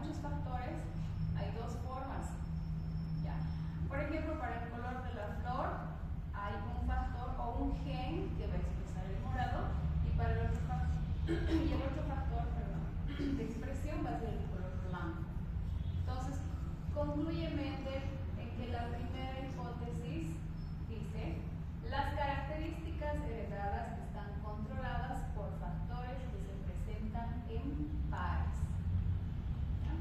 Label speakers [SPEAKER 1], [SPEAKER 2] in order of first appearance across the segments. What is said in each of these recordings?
[SPEAKER 1] muchos factores, hay dos formas. ¿Ya? Por ejemplo, para el color de la flor hay un factor o un gen que va a expresar el morado, y para el otro factor de expresión va a ser el color blanco. Entonces, concluye en que la primera hipótesis dice: las características heredadas están controladas por factores que se presentan en pares. ¿Ya?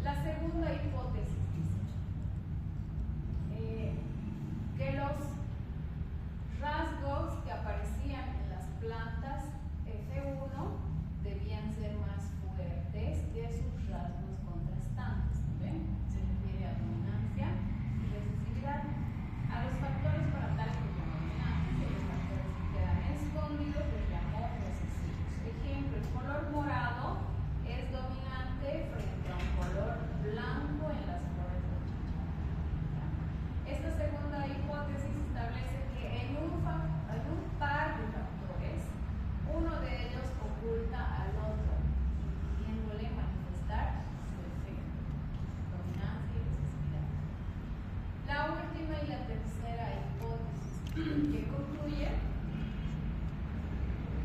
[SPEAKER 1] La segunda hipótesis dice que los rasgos que aparecían en las plantas F1 debían ser más fuertes que sus rasgos contrastantes. ¿Ven? Se refiere a dominancia y recesividad. A los factores para tal como dominantes y a los factores que quedan escondidos les llamó recesivos. Ejemplo: el color morado es dominante frente a un color blanco en las flores de chícharo. Esta segunda hipótesis establece que en un par de factores, uno de ellos oculta al otro, impidiéndole manifestar su efecto, dominancia y recesividad. La última y la tercera hipótesis que concluye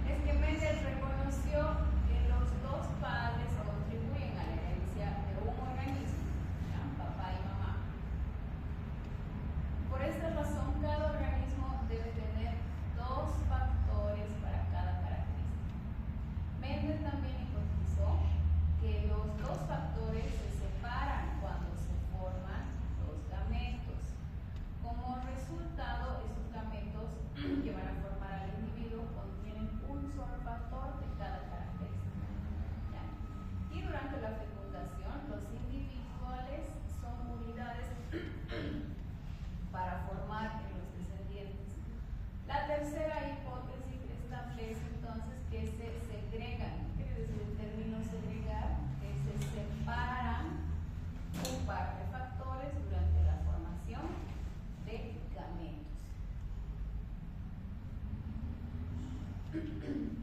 [SPEAKER 1] es que Mendel reconoció que los dos padres contribuyen a la herencia de un organismo, ¿ya? Papá y mamá. Por esta razón, cada organismo debe tener dos factores para cada característica. Mendel también hipotizó que los dos factores se separan cuando se forman los gametos. Como resultado, esos gametos que van a formar al individuo contienen un solo factor de cada característica. ¿Ya? Y durante la fecundación, los individuales son unidades para formar en los descendientes. La tercera hipótesis establece entonces que se segregan. ¿Qué quiere decir el término segregar? Que se separan un par de factores durante la formación de gametos.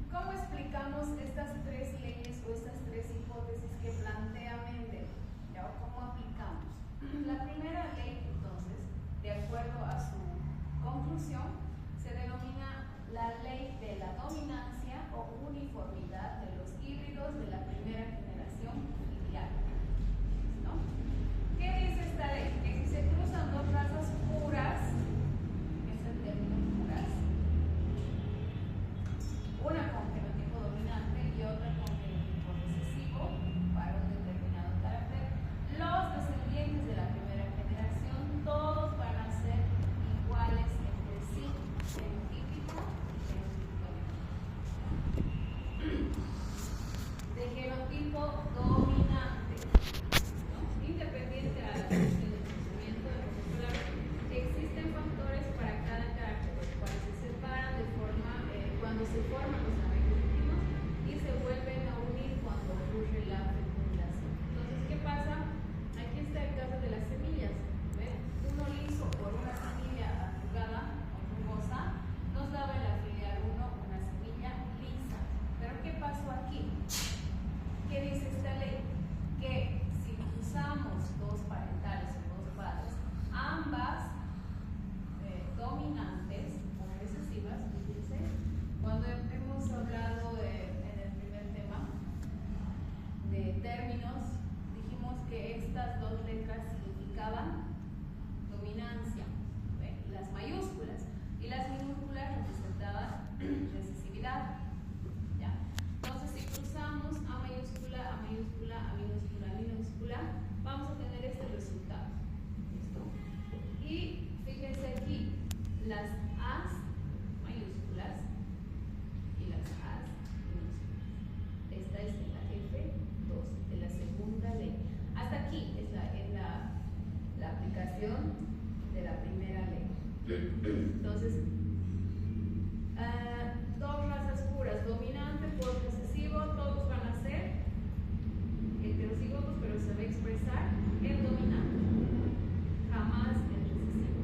[SPEAKER 1] ¿Cómo explicamos estas tres leyes o estas tres hipótesis que plantea Mendel? ¿Ya? ¿O cómo aplicamos? La primera ley, entonces, de acuerdo a su conclusión, se denomina la ley de la dominancia o uniformidad de los híbridos de la primera generación filial. ¿No? ¿Qué dice esta ley? Que si se cruzan dos razas puras, es el término puras, una con genotipo dominante y otra con genotipo recesivo para un determinado carácter, los descendientes de la primera generación todos van a ser iguales entre sí, fenotípico y fenotípico. De genotipo dominante, ¿no? Independiente a la dirección del crecimiento de los escolares, existen factores para cada carácter, los cuales se separan de forma cuando se forman los gametos últimos y se vuelven a unir cuando ocurre la fecundación. Entonces, ¿qué pasa? Aquí está el caso de las semillas. ¿Ven? Uno liso por una semilla arrugada o rugosa nos daba en la filial 1 una semilla lisa. Pero ¿qué pasó aquí? ¿Qué dice esta ley? Que si usamos dos parentales o dos padres, ambas dominantes o recesivas, fíjense, cuando hemos hablado en el primer tema de términos, dijimos que estas dos letras significaban dominancia, ¿ven? Las mayúsculas, y las minúsculas representaban recesividad. ¿Ya? Entonces, si cruzamos A mayúscula, A minúscula, A minúscula, vamos a tener este resultado. ¿Listo? Y fíjense aquí, las A's mayúsculas y las A's minúsculas. Esta es en la F2 de la segunda ley. Hasta aquí es la aplicación de la primera ley. Entonces, dos razas puras, dominante por recesivo, todos van a ser heterocigotos, pero se va a expresar el dominante, jamás el recesivo.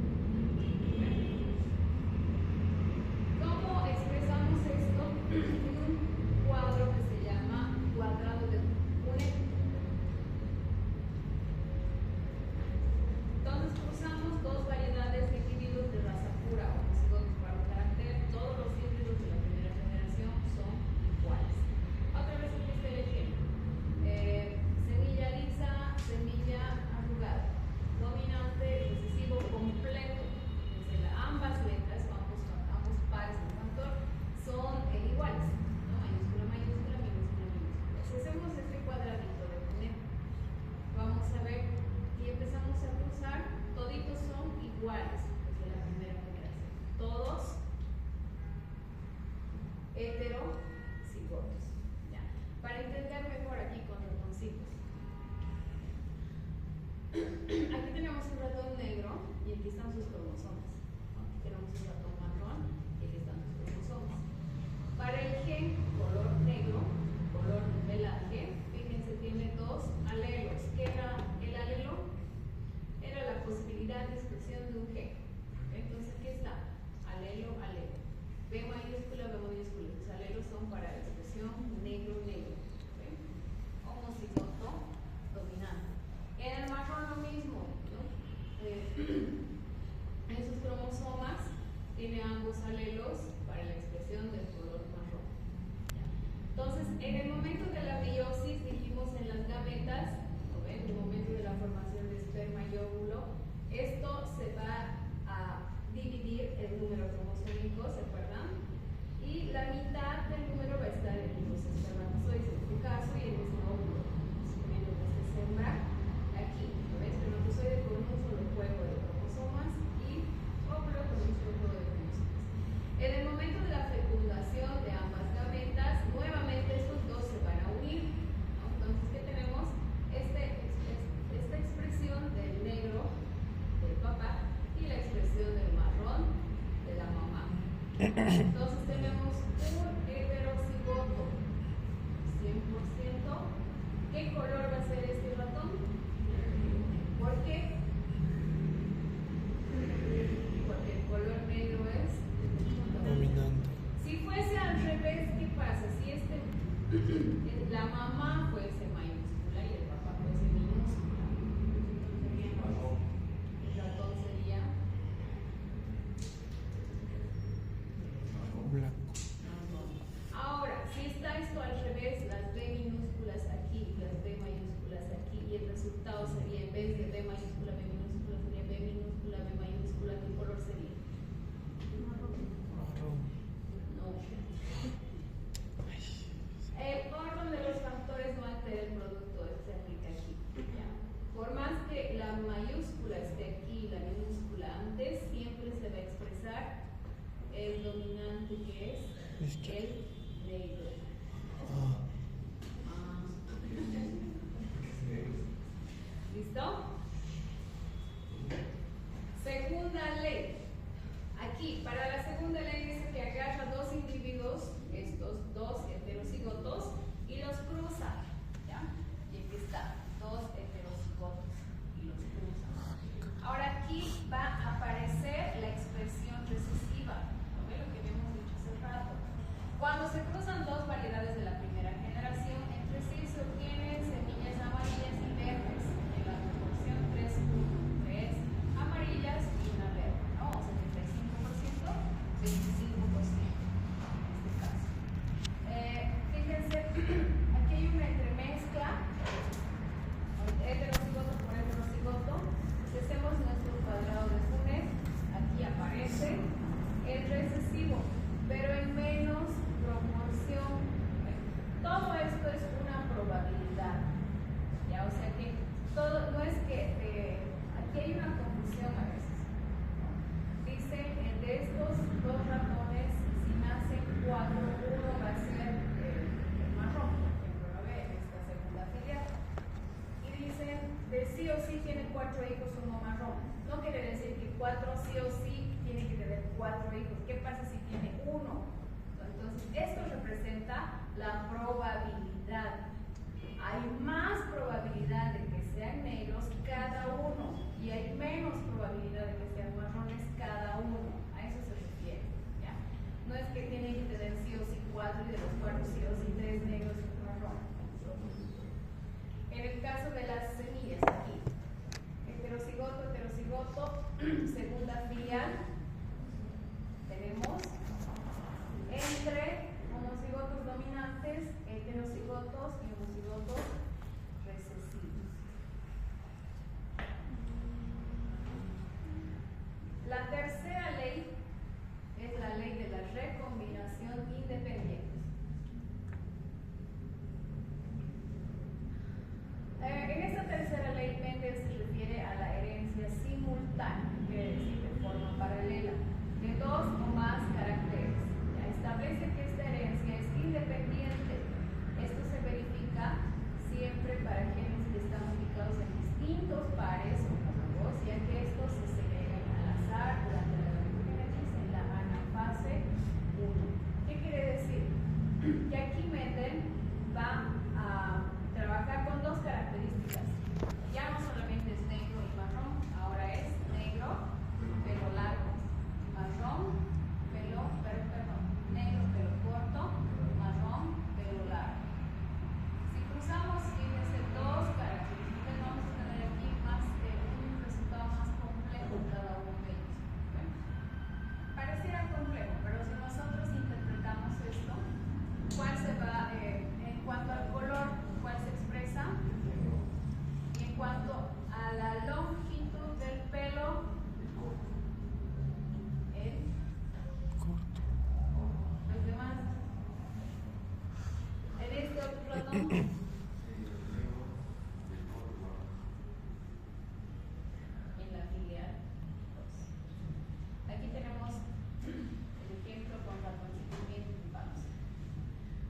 [SPEAKER 1] ¿Cómo expresamos esto? En un cuadro que se llama cuadrado de Punnett. Entonces tenemos un heterocigoto 100%. ¿Qué color va a ser este ratón? ¿Por qué? Porque el color negro es
[SPEAKER 2] dominante.
[SPEAKER 1] Si fuese al revés, ¿qué pasa? Si la mamá fuese mayúscula y el papá fuese minúscula, el ratón sería
[SPEAKER 2] Blanco.
[SPEAKER 1] Ahora, si está esto al revés, las B minúsculas aquí, las B mayúsculas aquí, y el resultado sería, en vez de B mayúscula, B minúscula, sería B minúscula, B mayúscula, ¿qué color sería? No. El orden de los factores no altera el producto, se aplica aquí. ¿Ya? Por más que la mayúscula esté aquí y la minúscula antes, siempre se va a expresar el dominante que es el negro. ¿Listo? Segunda ley. Aquí, para la segunda ley dice que agarra dos individuos, estos dos heterocigotos, y los cruza. ¿Ya? Y aquí está, dos heterocigotos y los cruza. Ahora aquí va a aparecer la expresión recesiva. ¿No ve lo que habíamos dicho hace rato? Cuando se cruzan dos variedades de la primera generación, entre sí se obtienen semillas amarillas y verdes, en la proporción 3:1, amarillas y una verde, ¿no? 75%, 25% en este caso. Fíjense, aquí hay una entremezcla, heterocigoto por heterocigoto. Si hacemos nuestro cuadrado de Funes, aquí aparece el recesivo, pero en menos proporción. Todo esto es una probabilidad, ¿ya? O sea que todo, no es que aquí hay una confusión a veces, ¿no? Dicen de estos dos ratones, si nacen 4, uno va a ser el marrón, por ejemplo, lo ve en esta segunda filial. Y dicen de sí o sí tiene 4 hijos uno marrón. No quiere decir que 4 sí o sí tiene que tener 4 hijos. ¿Qué pasa si tiene uno? Entonces, esto representa la probabilidad. Hay más probabilidad de que sean negros cada uno y hay menos probabilidad de que sean marrones cada uno. A eso se refiere, ¿ya? No es que tienen que tener sí o sí 4 y de los 4 sí o sí 3 negros y un marrón. En el caso de las semillas aquí, heterocigoto, heterocigoto, segunda filial, tenemos entre homocigotos dominantes, heterocigotos y homocigotos recesivos. La tercera ley es la ley de la recombinación independiente. En esta tercera ley, Mendel se refiere a la herencia simultánea, quiere decir de forma paralela, de dos o más caracteres. Ya establece que esta herencia es independiente. Esto se verifica siempre para genes que están ubicados en distintos pares homólogos, ya que estos se segregan al azar durante la gametogénesis en la anafase 1. ¿Qué quiere decir? Que aquí Mendel va a trabajar con dos características. Ya no solamente es negro y marrón, ahora es negro, pelo largo, marrón, negro, pelo corto, marrón, pelo largo. Si cruzamos, fíjense, dos características, vamos a tener aquí un resultado más complejo en cada uno de ellos. ¿Okay? Pareciera complejo, pero si nosotros interpretamos esto, ¿cuál se va, en cuanto al color, cuál se expresa? Y en cuanto a la longitud del pelo,
[SPEAKER 2] Corto.
[SPEAKER 1] los demás, en este otro ratón, en la filial 2. Aquí tenemos el ejemplo con ratoncitos bien ocupados.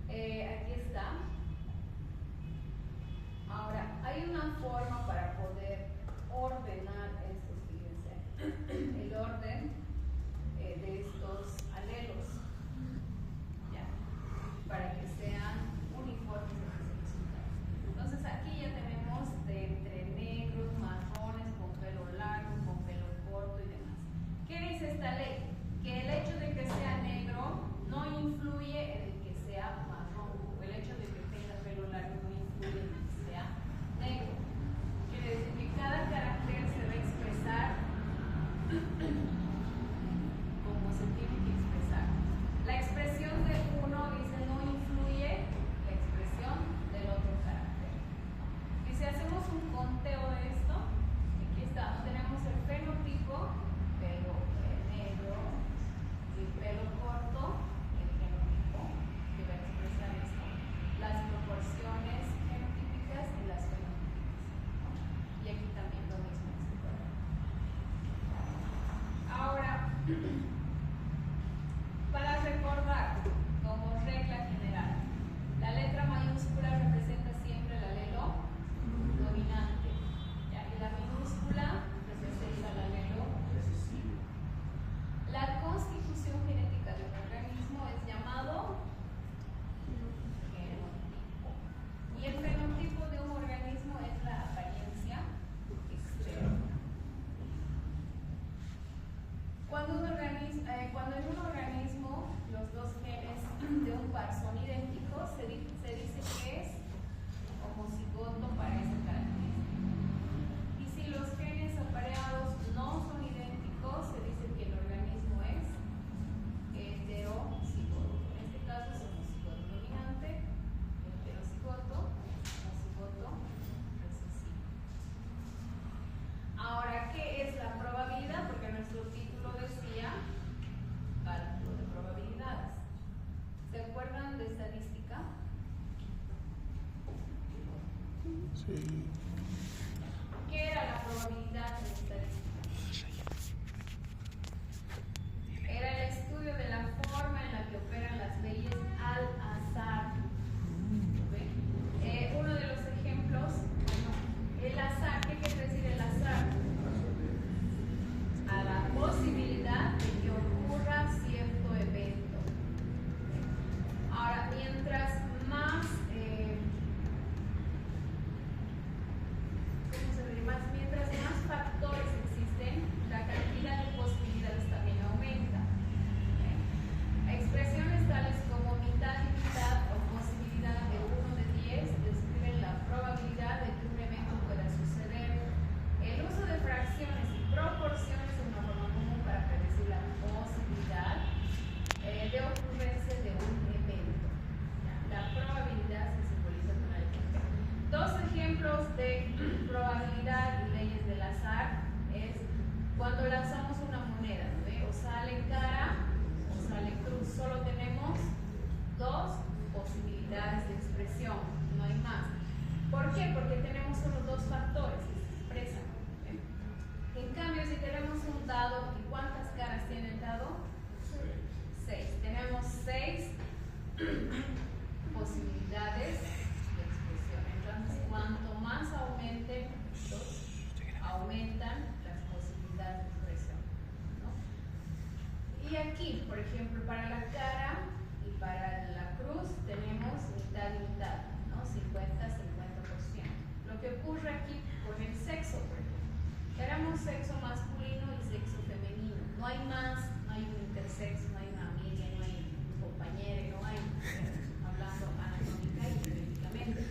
[SPEAKER 1] Aquí está. Ahora, hay una forma para poder ordenar estos, fíjense, el orden de estos alelos.
[SPEAKER 2] Sí.
[SPEAKER 1] ¿Qué era la probabilidad en estadística? Era el estudio de la forma en la que operan las leyes al azar. Uno de los ejemplos, el azar, ¿qué quiere decir el azar? A la posibilidad de que ocurra cierto evento. Ahora, mientras más, mientras más factores existen, la cantidad de posibilidades también aumenta. Expresiones tales como mitad y mitad o posibilidad de 1 de 10 describen la probabilidad de que un evento pueda suceder. El uso de fracciones y proporciones es una forma común para predecir la posibilidad de ocurrencia de un evento. La probabilidad se simboliza con la letra. Dos ejemplos de probabilidad y leyes del azar es cuando lanzamos una moneda, ¿no? O sale cara o sale cruz. Solo tenemos dos posibilidades de expresión, no hay más. ¿Por qué? Porque tenemos solo dos factores que se expresan. En cambio, si tenemos un dado, ¿y cuántas caras tiene el dado? 6. Tenemos 6 posibilidades de expresión. Entonces, cuanto más aumenten, aumentan las posibilidades de expresión, ¿no? Y aquí, por ejemplo, para la cara y para la cruz tenemos mitad y mitad, ¿no? 50-50%. Lo que ocurre aquí con el sexo, por ejemplo, tenemos sexo masculino y sexo femenino. No hay más, no hay un intersexo, no hay una amiga, no hay un compañero, no hay, hablando anatómica y biológicamente.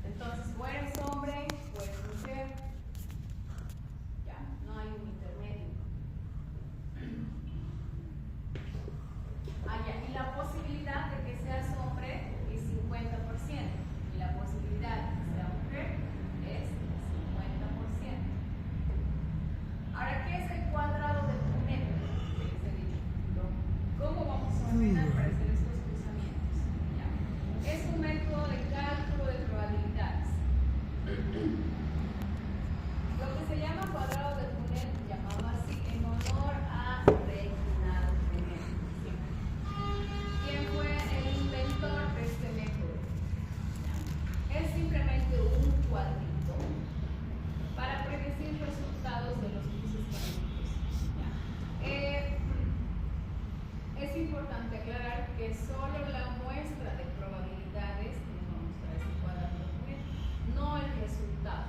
[SPEAKER 1] Entonces, o eres hombre o eres mujer. Ya, no hay un intermedio. Y la posibilidad de que seas hombre es 50%. Y la posibilidad de que sea mujer es 50%. Ahora, ¿qué es el cuadrado de Punnett? ¿Cómo vamos a ordenar para hacer estos cruzamientos? ¿Ya? Es un método de cálculo de probabilidades. Lo que se llama cuadrado de Punnett, llamado así en honor a Reginald Punnett. ¿Quién fue el inventor de este método? Es simplemente un cuadrito para predecir resultados de los cruces químicos. Es importante aclarar que solo la muestra de probabilidades que nos va a mostrar este cuadrado de Punnett, no el resultado.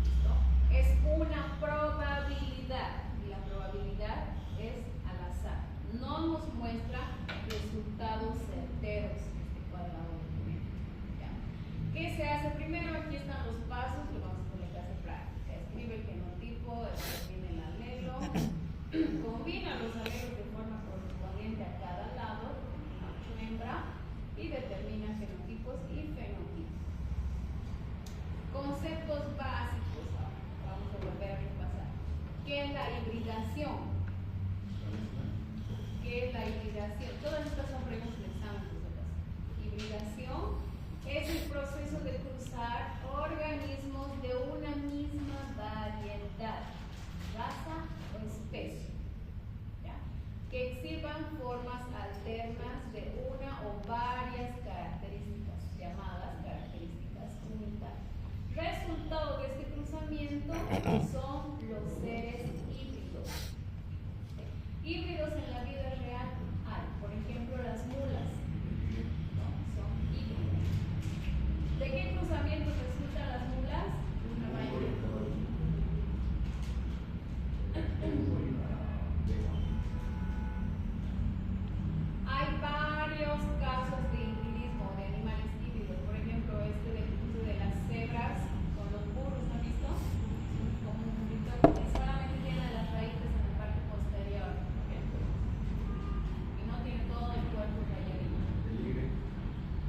[SPEAKER 1] ¿Listo? Es una probabilidad y la probabilidad es al azar. No nos muestra resultados certeros este cuadrado de Punnett. ¿Qué se hace? Primero, aquí están los pasos, lo vamos a poner en clase práctica. Escribe el fenotipo, tiene el alelo, combina los alelos de forma correspondiente a cada lado, macho hembra, y determina fenotipos y fenotipos. Conceptos básicos, vamos a volver a repasar. ¿Qué es la hibridación? ¿Qué es la hibridación? Todas estas son preguntas de examen. Hibridación es el proceso de cruzar organismos de una misma variedad, raza o especie, ¿ya? Que exhiban formas alternas de una o varias características, llamadas características unitarias. Resultado de este cruzamiento son los seres híbridos. Híbridos en la vida real hay, por ejemplo, las mulas, ¿no? Son híbridos. ¿De qué cruzamientos resultan las mulas? Una mayoría. Hay varios casos de hibridismo de animales híbridos. Por ejemplo, este del uso de las cebras con los burros, ¿han visto? Como un burrito que solamente tiene las raíces en la parte posterior, ¿okay? Y no tiene todo el cuerpo que hay ahí.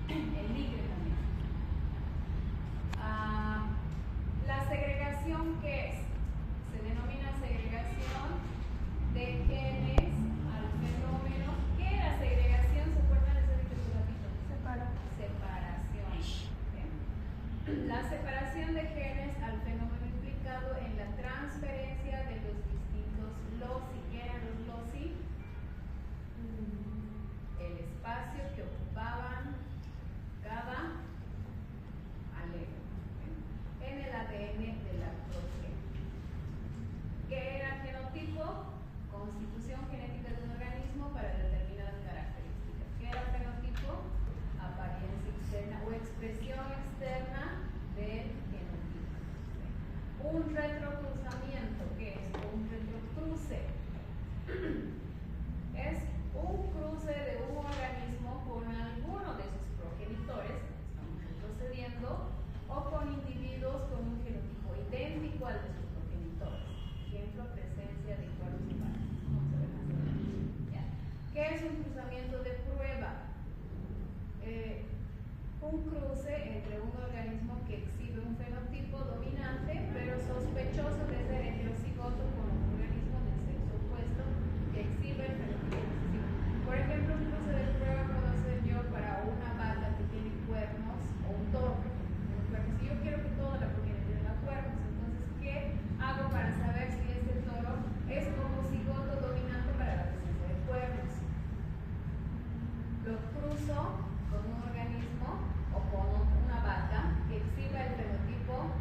[SPEAKER 1] El ligre también. La segregación, ¿qué es? Se denomina segregación de genes al fenómeno. ¿Qué es la segregación? ¿Se acuerdan de ese ratito? Separación. ¿Okay? La separación de genes al fenómeno implicado en la transferencia de los distintos loci. ¿Qué eran los loci? El espacio que ocupaban cada alelo en el ADN de la progenie. ¿Qué era genotipo? Constitución genética de un organismo para determinadas características. ¿Qué era fenotipo? Apariencia externa o expresión externa del genotipo. Un retrocruzamiento, ¿qué es? Un retrocruce es un cruce de un organismo con alguno de sus progenitores, estamos retrocediendo, o con individuos con un genotipo idéntico al de sus progenitores. Ejemplo, presencia de cuernos humanos. ¿Qué es un cruzamiento de prueba? Un cruce entre un organismo que exhibe un fenotipo dominante, pero sospechoso de ser heterocigoto con un organismo del sexo opuesto que exhibe el fenotipo recesivo. Por ejemplo, un cruce de prueba puedo hacer yo para una vaca que tiene cuernos o un toro. Si yo quiero que toda la progenie tenga cuernos, entonces, ¿qué hago para saber si este toro es homocigoto dominante para la presencia de cuernos? Lo cruzo con un organismo o con una vaca que exhiba el fenotipo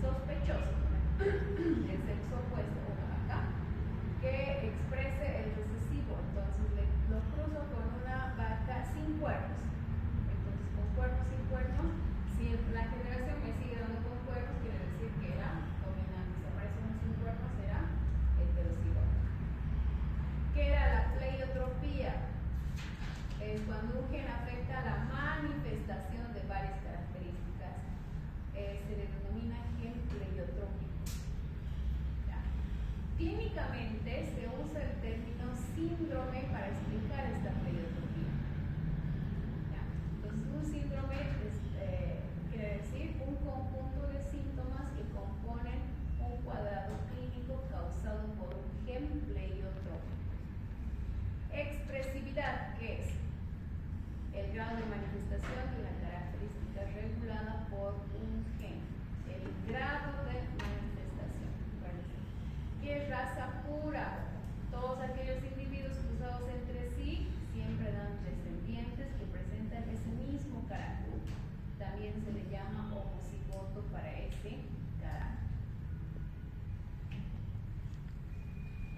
[SPEAKER 1] sospechoso del sexo opuesto a una vaca que exprese el recesivo. Entonces lo cruzo con una vaca sin cuernos. Entonces, con cuernos, sin cuernos, si la generación me sigue dando con cuernos, quiere decir que era dominante. Si aparece uno sin cuernos, era heterocigoto. ¿Qué era la pleiotropía? Es cuando un gen afecta la manifestación de varias características. Se le denomina gen pleiotrópico. Clínicamente se usa el término síndrome para explicar esta pleiotropía. Entonces, un síndrome quiere decir un conjunto de síntomas que componen un cuadrado clínico causado por un gen pleiotrópico. Expresividad, ¿qué es? El grado de manifestación de una característica regulada por un gen. El grado de manifestación. ¿Qué es raza pura? Todos aquellos individuos cruzados entre sí siempre dan descendientes que presentan ese mismo carácter. También se le llama homocigoto para ese carácter.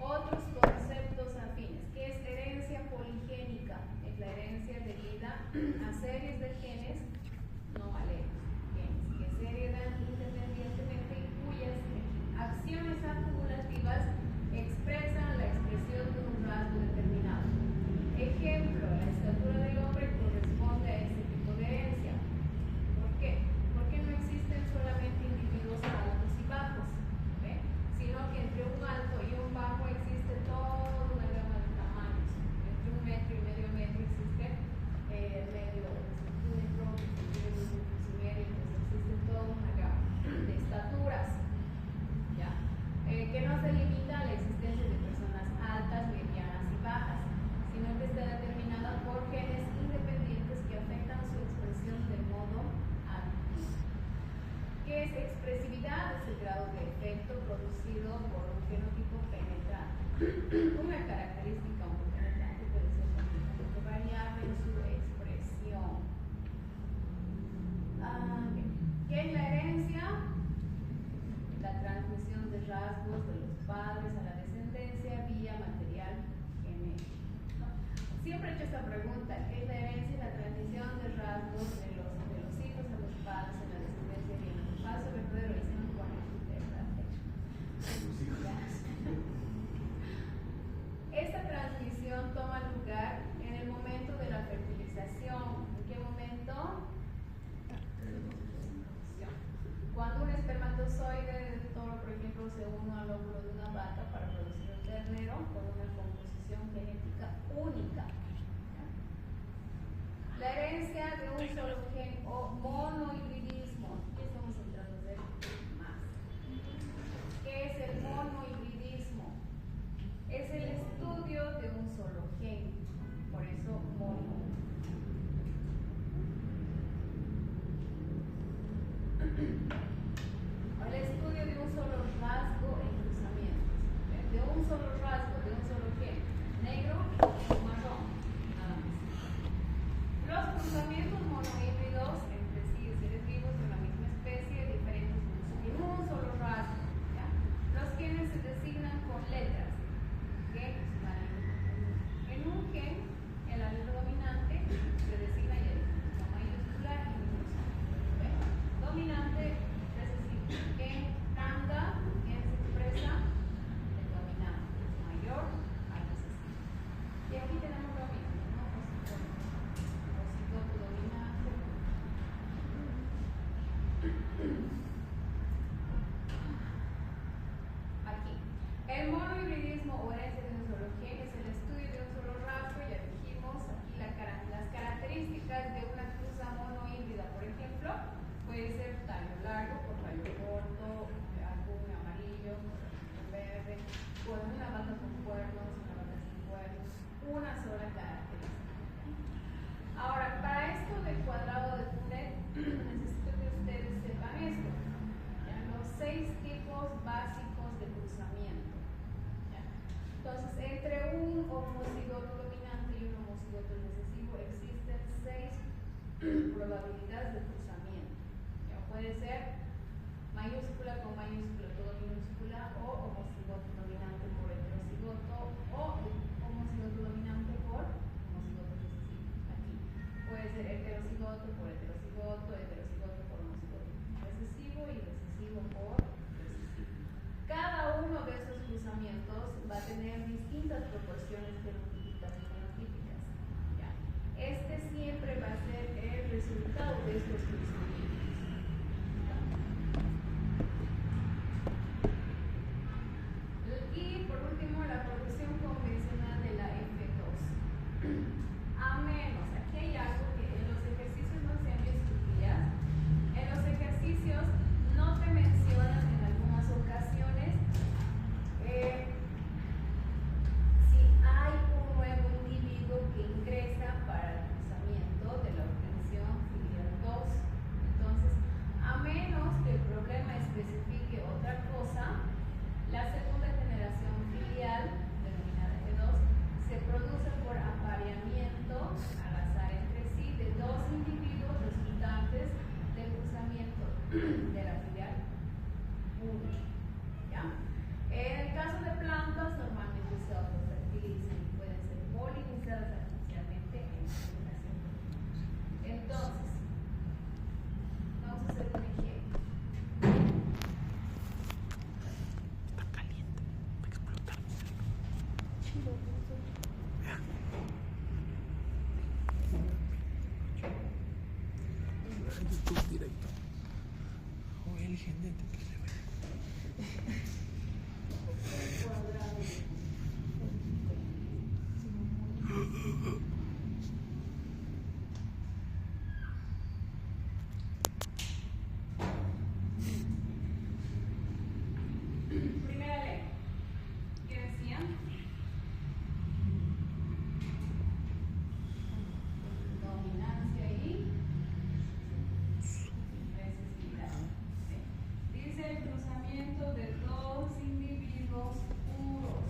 [SPEAKER 1] Otros conceptos afines. ¿Qué es herencia poligénica? Es la herencia debida a series de genes no alelos, genes que se heredan independientemente y cuyas acciones acumulativas expresan la expresión de un rasgo determinado. Ejemplo, la estatura del hombre corresponde a este tipo de herencia. ¿Por qué? Porque no existen solamente individuos altos y bajos, sino que entre un alto y un bajo existe toda una gama de tamaños. Entre 1,5 metros existe el medio centímetro, existe toda una gama de estaturas, ¿ya? Que no se limita a la existencia de personas altas, medianas y bajas, sino que está determinada por genes independientes que afectan su expresión de modo activo. ¿Qué es expresividad? Es el grado de efecto producido por un genotipo penetrante. Una característica muy penetrante puede ser completamente variable en su expresión. ¿Qué es la herencia? La transmisión de rasgos de los padres a la descendencia vía material genético. Siempre he hecho esta pregunta: ¿qué es la herencia? La transmisión de rasgos de los hijos a los padres a la descendencia vía falso, verdadero, y se me pone esta transmisión toma lugar en el momento de la fertilización. ¿En qué momento? Cuando un espermatozoide del toro, por ejemplo, se une al óvulo de una vaca para producir un ternero con una composición genética única. La herencia de un solo gen o monohibridismo. Aquí estamos entrando a ver más. ¿Qué es el monohibridismo? Es el estudio de un solo gen. Por eso mono. El estudio de un solo rasgo en cruzamientos. De un solo rasgo, de un solo gen. Negro o marrón. Nada más. Los cruzamientos monohíbridos entre sí de seres vivos de la misma especie, diferentes en un solo rasgo. ¿Ya? Los genes se designan con letras. ¿Okay? En un gen, el alelo dominante se designa y con mayúscula y minúscula. ¿Okay? Dominante recesivo. En lambda, en se expresa el dominante. Mayor al recesivo. Y aquí tenemos lo mismo, ¿no? Ocigoto dominante. Aquí. El monohibridismo o herencia de un solo gen es el estudio de un solo rasgo. Ya dijimos aquí las características de una cruza monohíbrida, por ejemplo, puede ser tallo largo por tallo corto, algún amarillo, verde, con una vaca con cuernos, una vaca sin cuernos, una sola característica. Ahora, para esto del cuadrado de Punnett, necesito que ustedes sepan esto. ¿Ya? Los 6 tipos básicos de cruzamiento. ¿Ya? Entonces, entre un homocigoto dominante y un homocigoto recesivo existen 6 probabilidades de cruzamiento. ¿Ya? Puede ser mayúscula con mayúscula, todo minúscula, o homocigoto dominante por heterocigoto, o homocigoto dominante por homocigoto recesivo. Aquí puede ser heterocigoto por heterocigoto, heterocigoto por homocigoto recesivo y recesivo por recesivo. Cada uno de esos cruzamientos va a tener distintas proporciones fenotípicas y fenotípicas. ¿Ya? Este siempre va a ser el resultado de estos cruzamientos. Y por último, la progresión convencional de la F2. A menos, aquí hay algo que en los ejercicios no se han visto ya. En los ejercicios no te mencionan en algunas ocasiones si hay un nuevo individuo que ingresa para el cruzamiento de la obtención filial 2. Entonces, a menos que el problema especifique otra cosa, la segunda generación filial, denominada F2, se produce por apareamiento al azar entre sí de 2 individuos resultantes del cruzamiento de la filial 1. ¿Ya? En el caso de plantas, normalmente se autofertilizan y pueden ser polinizadas artificialmente en la generación. Entonces, vamos a hacer un ejemplo.
[SPEAKER 2] YouTube directo. O el genético que se ve.
[SPEAKER 1] Primera ley. ¿Qué decían? Dominancia y recesividad. ¿Sí? Dice el cruzamiento de 2 individuos puros.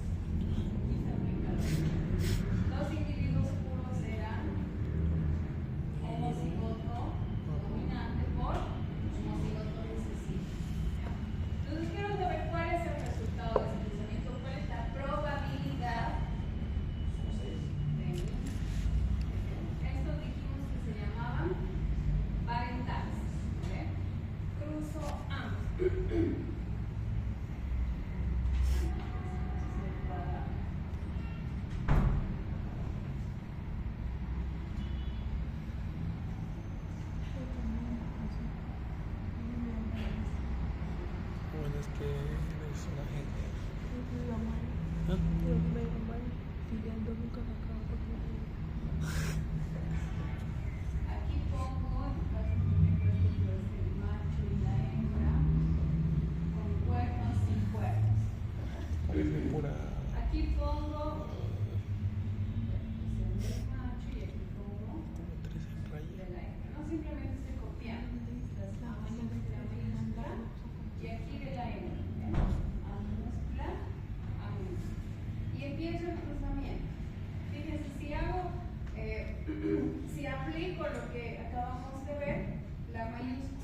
[SPEAKER 1] Aquí se aplica. 2 individuos puros eran homocigoto dominante por homocigoto recesivo. Entonces quiero saber cuál es el resultado de ese cruzamiento, cuál es la probabilidad de estos dijimos que se llamaban parentales. ¿Okay? Cruzo ambos.
[SPEAKER 2] Bueno, es que es una gente.
[SPEAKER 1] Aquí pongo, en caso de el macho y la hembra, con cuernos sin cuernos.
[SPEAKER 2] Parece pura.
[SPEAKER 1] Aquí pongo la posición del macho y aquí pongo
[SPEAKER 2] Como 3 en
[SPEAKER 1] de
[SPEAKER 2] raya.
[SPEAKER 1] la hembra. No simplemente estoy copiando las tamaños de la con lo que acabamos de ver, la mayúscula